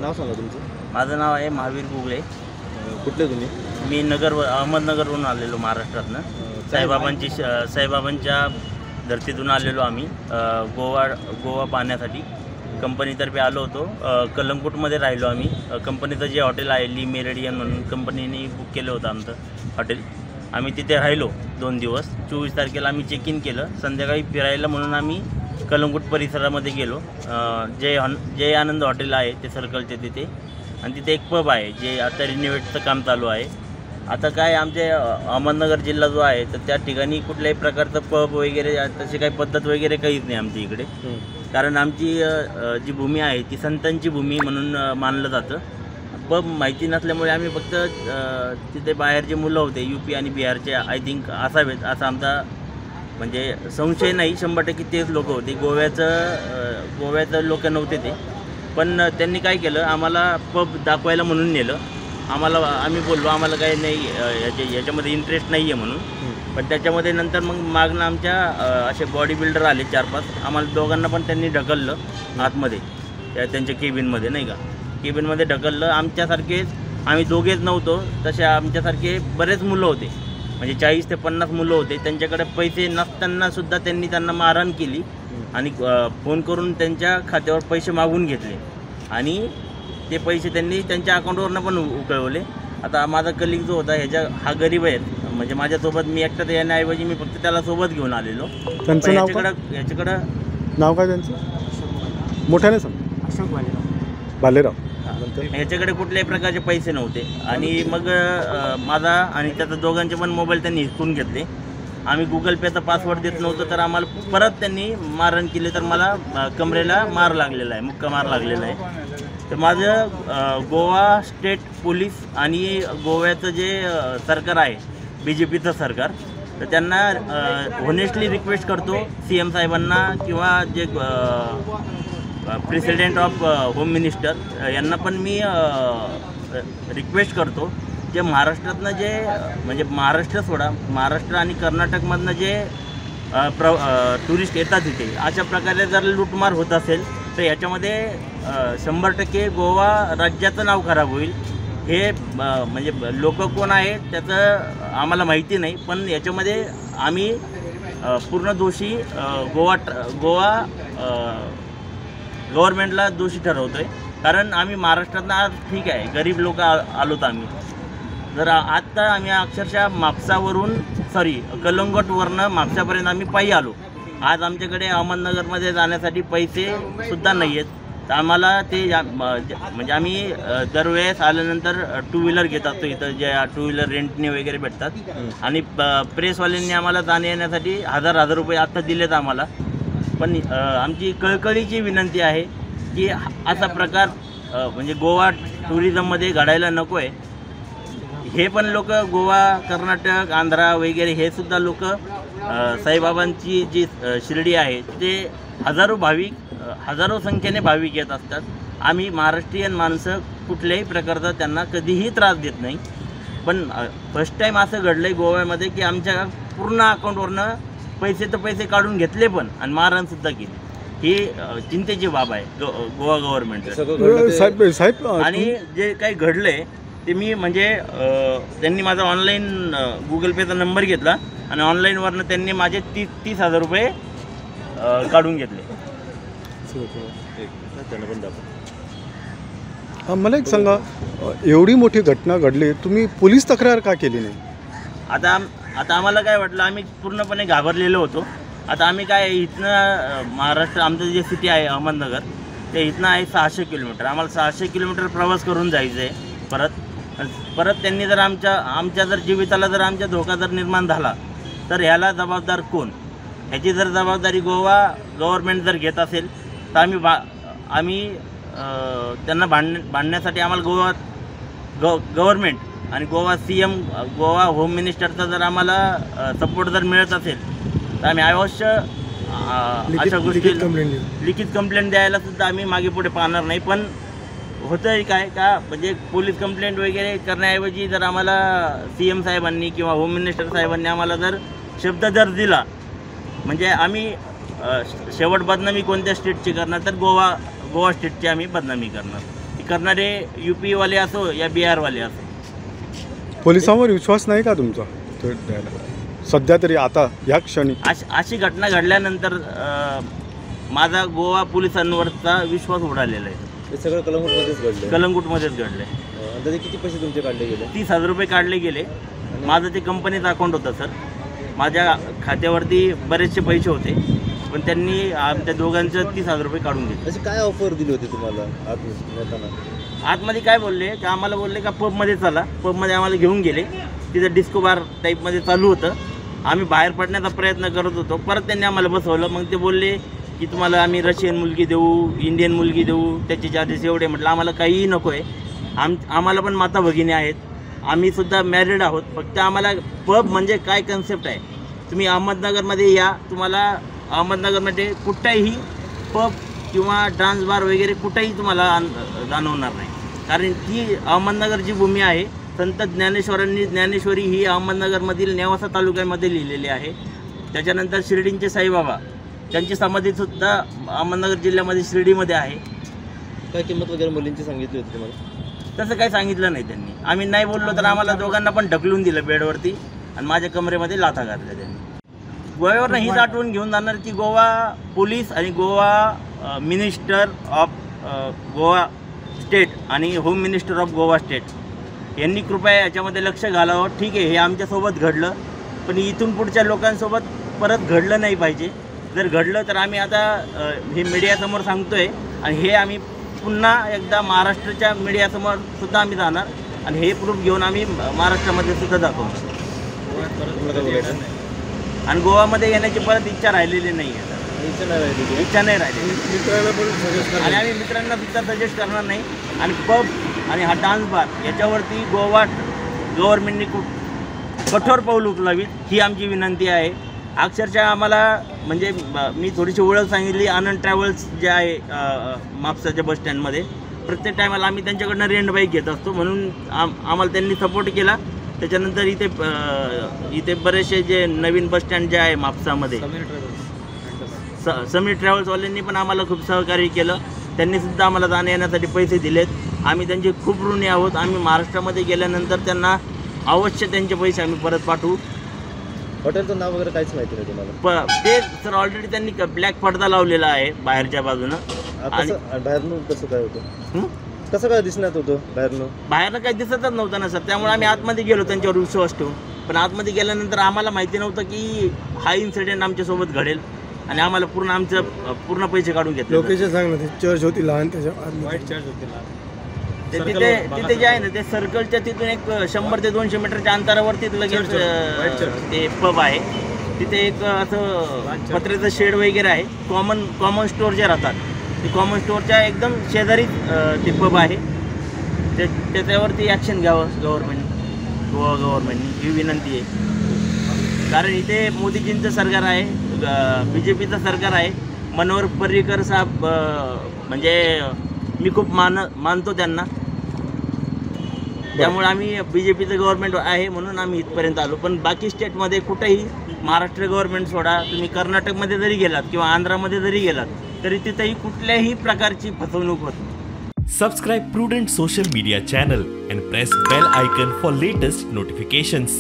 नाव सांगा तुमचं. माझं नाव आहे महावीर गुगळे. कुठले तुम्ही? मी अहमदनगरवरून आलेलो महाराष्ट्रातनं. साईबाबांच्या धर्तीतून आलेलो आम्ही गोवा पाहण्यासाठी. कंपनीतर्फे आलो होतो. कलंगूटमध्ये राहिलो आम्ही. कंपनीचं जे हॉटेल आहे ली मेरिडियन म्हणून कंपनीने बुक केलं होतं आमचं हॉटेल. आम्ही तिथे राहिलो 2 दिवस. 24 तारखेला आम्ही चेक इन केलं. संध्याकाळी फिरायला म्हणून आम्ही कलंगूट परिसरामध्ये गेलो. जय आनंद हॉटेल आहे ते सर्कलचे तिथे, आणि तिथे एक पब आहे जे आता रिनोव्हेटचं काम चालू आहे. आता काय आमचे अहमदनगर जिल्हा जो आहे तर त्या ठिकाणी कुठल्याही प्रकारचं पब वगैरे तशी काही पद्धत वगैरे काहीच नाही आमच्या इकडे. कारण आमची जी भूमी आहे ती संतांची भूमी म्हणून मानलं जातं. पब माहिती नसल्यामुळे आम्ही फक्त तिथे बाहेरचे मुलं होते UP आणि बिहारचे आय थिंक असावेत असा आमचा म्हणजे संशय नाही. 100% तेच लोक होते. गोव्याचं लोक नव्हते ते. पण त्यांनी काय केलं, आम्हाला पब दाखवायला म्हणून नेलं. आम्ही बोललो आम्हाला काही नाही याच्यामध्ये इंटरेस्ट नाही आहे म्हणून. पण त्याच्यामध्ये नंतर मग मागणं आमच्या असे बॉडी बिल्डर आले 4-5. आम्हाला दोघांना पण त्यांनी ढकललं आतमध्ये त्यांच्या केबिनमध्ये, नाही का. केबिनमध्ये ढकललं. आमच्यासारखेच आम्ही दोघेच नव्हतो, तसे आमच्यासारखे बरेच मुलं होते. म्हणजे 40 ते 50 मुलं होते. त्यांच्याकडे पैसे नसतानासुद्धा त्यांनी त्यांना मारहाण केली आणि फोन करून त्यांच्या खात्यावर पैसे मागून घेतले आणि ते पैसे त्यांनी त्यांच्या अकाउंटवरनं पण उकळवले. आता माझा कलिग जो होता हा गरीब आहे, म्हणजे माझ्यासोबत मी एकटाच येण्याऐवजी मी फक्त त्याला सोबत घेऊन आलेलो. त्यांचं याच्याकडं नाव काय त्यांचं? मोठ्याने सांग. अशोक बालेराव. ह्याच्याकडे कुठल्याही प्रकारचे पैसे नव्हते. आणि मग माझा आणि त्याचा दोघांचे पण मोबाईल त्यांनी हिसकून घेतले. आम्ही गुगल पेचा पासवर्ड देत नव्हतो तर आम्हाला परत त्यांनी मारहाण केली. तर मला कमरेला मार लागलेला आहे, मुक्का मार लागलेला आहे. तर माझं गोवा स्टेट पोलीस आणि गोव्याचं जे सरकार आहे BJPचं सरकार, तर त्यांना होनेस्टली रिक्वेस्ट करतो CM साहेबांना किंवा जे प्रेसिडेंट ऑफ होम मिनिस्टर यांना पण मी रिक्वेस्ट करतो, जे महाराष्ट्रातनं जे म्हणजे महाराष्ट्र सोडा, महाराष्ट्र आणि कर्नाटकमधनं जे टुरिस्ट येतात तिथे अशा प्रकारे जर लूटमार होत असेल तर याच्यामध्ये 100% गोवा राज्याचं नाव खराब होईल. हे म्हणजे लोक कोण आहे त्याचं आम्हाला माहिती नाही, पण याच्यामध्ये आम्ही पूर्ण दोषी गोवा गव्हर्नमेंटला दोषी ठरवतो आहे. कारण आम्ही महाराष्ट्रातनं आज ठीक आहे गरीब लोक आलोत आम्ही. जर आत्ता आम्ही अक्षरशः कलंगूटवरनं म्हापसापर्यंत आम्ही पायी आलो. आज आमच्याकडे अहमदनगरमध्ये जाण्यासाठी पैसेसुद्धा नाही आहेत. तर आम्हाला ते म्हणजे आम्ही दरवेळेस आल्यानंतर 2 व्हीलर घेत असतो इथं, जे 2 व्हीलर रेंटने वगैरे भेटतात. आणि प्रेसवाल्यांनी आम्हाला जाण्या येण्यासाठी 1000 रुपये आत्ता दिलेत आम्हाला. पण आमची कळकळीची विनंती आहे की असा प्रकार म्हणजे गोवा टुरिझममध्ये घडायला नको आहे. हे पण लोक गोवा, कर्नाटक, आंध्रा वगैरे हे सुद्धा लोक साईबाबांची जी शिर्डी आहे ते हजारो संख्येने भाविक येत असतात. आम्ही महाराष्ट्रीयन माणसं कुठल्याही प्रकारचा त्यांना कधीही त्रास देत नाही. पण फर्स्ट टाईम असं घडलं आहे गोव्यामध्ये की आमच्या पूर्ण अकाउंटवरनं पैसे काढून घेतले पण आणि मारहाणसुद्धा केली. ही चिंतेची बाब आहे गोवा गव्हर्नमेंट. आणि जे काही घडलं आहे ते मी म्हणजे त्यांनी माझा ऑनलाईन गुगल पेचा नंबर घेतला आणि ऑनलाईनवरनं त्यांनी माझे 30,000 रुपये काढून घेतले. मला एक सांगा, एवढी मोठी घटना घडली, तुम्ही पोलीस तक्रार का केली नाही? आता आम्हाला काय वाटलं, आम्ही पूर्णपणे घाबरलेलो होतो. आता आम्ही काय इथनं महाराष्ट्र आमचं जे सिटी आहे अहमदनगर ते इथनं आहे 600 किलोमीटर. आम्हाला 600 किलोमीटर प्रवास करून जायचं आहे परत त्यांनी जर आमच्या जर जीविताला जर आमच्या धोका जर निर्माण झाला तर ह्याला जबाबदार कोण? ह्याची जर जबाबदारी गोवा गव्हर्नमेंट जर घेत असेल तर आम्ही त्यांना भांडण्यासाठी आम्हाला गव्हर्नमेंट आणि CM गोवा होम मिनिस्टरचा जर आम्हाला सपोर्ट जर मिळत असेल तर आम्ही अवश्य अशा गोष्टी लिखित कंप्लेंट द्यायला सुद्धा आम्ही मागे पुढे पाहणार नाही. पण होतं काय का म्हणजे पोलीस कंप्लेंट वगैरे करण्याऐवजी जर आम्हाला CM साहेबांनी किंवा होम मिनिस्टर साहेबांनी आम्हाला जर शब्द जर दिला म्हणजे आम्ही शेवट बदनामी कोणत्या स्टेटची करणार तर गोवा स्टेटची आम्ही बदनामी करणार. करणारे UP वाले असो या बिहारवाले असो. पोलिसांवर विश्वास नाही का तुमचा तो द्यायला सध्या तरी आता या क्षणी? अशी घटना घडल्यानंतर माझा गोवा पोलिसांवरचा विश्वास उडालेला आहे. हे सगळं कलंगूटमध्येच घडलं? कलंगूटमध्येच घडलं आहे. अंदाजे किती पैसे तुमचे काढले गेले? 30,000 रुपये काढले गेले. माझं ते कंपनीचं अकाउंट होतं सर. माझ्या खात्यावरती बरेचसे पैसे होते, पण त्यांनी आमच्या दोघांचं 30,000 रुपये काढून घेतले. अशी काय ऑफर दिली होती तुम्हाला नेताना? आतमध्ये काय बोलले की आम्हाला बोलले का पबमध्ये चला. पबमध्ये आम्हाला घेऊन गेले. तिथं डिस्को बार टाईपमध्ये चालू होतं. आम्ही बाहेर पडण्याचा प्रयत्न करत होतो. परत त्यांनी आम्हाला बसवलं. मग ते बोलले की तुम्हाला आम्ही रशियन मुलगी देऊ, इंडियन मुलगी देऊ, त्याचे चार्जेस एवढे. म्हटलं आम्हाला काहीही नको आहे. आम्हाला पण माता भगिनी आहेत, आम्हीसुद्धा मॅरिड आहोत. फक्त आम्हाला पब म्हणजे काय कन्सेप्ट आहे, तुम्ही अहमदनगरमध्ये या, तुम्हाला अहमदनगरमध्ये कुठेही पब किंवा डान्स बार वगैरे कुठेही तुम्हाला जाणवणार नाही. कारण ती अहमदनगर जी भूमी आहे, संत ज्ञानेश्वरी ही अहमदनगरमधील नेवासा तालुक्यामध्ये लिहिलेली आहे. त्याच्यानंतर शिर्डींचे साईबाबा, त्यांची समाधीसुद्धा अहमदनगर जिल्ह्यामध्ये शिर्डीमध्ये आहे. काय किंमत वगैरे मुलींची सांगितली होती तुम्हाला? तसं काही सांगितलं नाही त्यांनी. आम्ही नाही बोललो तर आम्हाला दोघांना पण ढकलून दिलं बेडवरती आणि माझ्या कमरेमध्ये लाथा घातल्या त्यांनी. गोव्यावरनं हीच आठवण घेऊन जाणार की गोवा पोलीस आणि Goa minister of Goa state आणि home minister of Goa state यांनी कृपया याच्यामध्ये लक्ष घालावं. ठीक आहे, हे आमच्यासोबत घडलं, पण इथून पुढच्या लोकांसोबत परत घडलं नाही पाहिजे. जर घडलं तर आम्ही आता हे मीडियासमोर सांगतो आहे आणि हे आम्ही पुन्हा एकदा महाराष्ट्राच्या मीडियासमोर सुद्धा आम्ही जाणार आणि हे प्रूफ घेऊन आम्ही महाराष्ट्रामध्ये सुद्धा दाखवणार. आणि गोवामध्ये येण्याची परत इच्छा राहिलेली नाही आहे. इच्छा नाही राहिलेली आणि आम्ही मित्रांना सुद्धा सजेस्ट करणार नाही. आणि पब आणि हा डान्स बार याच्यावरती गोवा गव्हर्नमेंटने खूप कठोर पाऊल उचलावीत ही आमची विनंती आहे. अक्षरशः आम्हाला म्हणजे मी थोडीशी ओळख सांगितली. आनंद ट्रॅव्हल्स जे आहे म्हापसाच्या बसस्टँडमध्ये, प्रत्येक टायमाला आम्ही त्यांच्याकडनं रेंट बाईक घेत असतो, म्हणून आम्हाला त्यांनी सपोर्ट केला. त्याच्यानंतर इथे बरेचसे जे नवीन बसस्टँड जे आहे म्हापसामध्ये, समीर ट्रॅव्हल्सवाल्यांनी पण आम्हाला खूप सहकार्य केलं. त्यांनीसुद्धा आम्हाला जाण्या येण्यासाठी पैसे दिलेत. आम्ही त्यांचे खूप ऋणी आहोत. आम्ही महाराष्ट्रामध्ये गेल्यानंतर त्यांना अवश्य त्यांचे पैसे आम्ही परत पाठवू. हॉटेलचं नाव वगैरे काहीच माहिती नाही तुम्हाला? ते सर ऑलरेडी त्यांनी ब्लॅक पडदा लावलेला आहे बाहेरच्या बाजूनं. आणि बाहेरनं कसं काय होतं? कसं काय दिसण्यात होतं बाहेरनं? बाहेरनं काही दिसतच नव्हतं ना सर. त्यामुळे आम्ही आतमध्ये गेलो त्यांच्यावर विश्वास ठेवून. पण आतमध्ये गेल्यानंतर आम्हाला माहिती नव्हतं की हा इन्सिडेंट आमच्यासोबत घडेल आणि आम्हाला पूर्ण पैसे काढून घेतले. लोकेशन सांग ना. चर्च होती लहान, त्याच्या वाईट चर्च होती लहान. तिथे जे आहे ना, ते सर्कलच्या तिथून एक 100 ते 200 मीटरच्या अंतरावरती लगेच ते पब आहे. तिथे एक असं पत्र्याचं शेड वगैरे आहे. कॉमन स्टोअर जे राहतात, ते कॉमन स्टोअरच्या एकदम शेजारी ते पब आहे. त्याच्यावरती ॲक्शन घ्यावं गोवा गव्हर्नमेंटनी ही विनंती आहे. कारण इथे मोदीजींचं सरकार आहे, BJPचं सरकार आहे. मनोहर पर्रीकर साहेब म्हणजे मी खूप मानतो त्यांना. त्यामुळे आम्ही BJPचं गव्हर्नमेंट आहे म्हणून आम्ही इथपर्यंत आलो. पण बाकी स्टेटमध्ये कुठेही महाराष्ट्र गव्हर्नमेंट सोडा, तुम्ही कर्नाटकमध्ये जरी गेलात किंवा आंध्रामध्ये जरी गेलात तरी तिथेही कुठल्याही प्रकारची फसवणूक होत नाही. Subscribe Prudent social media channel and press bell icon for latest notifications.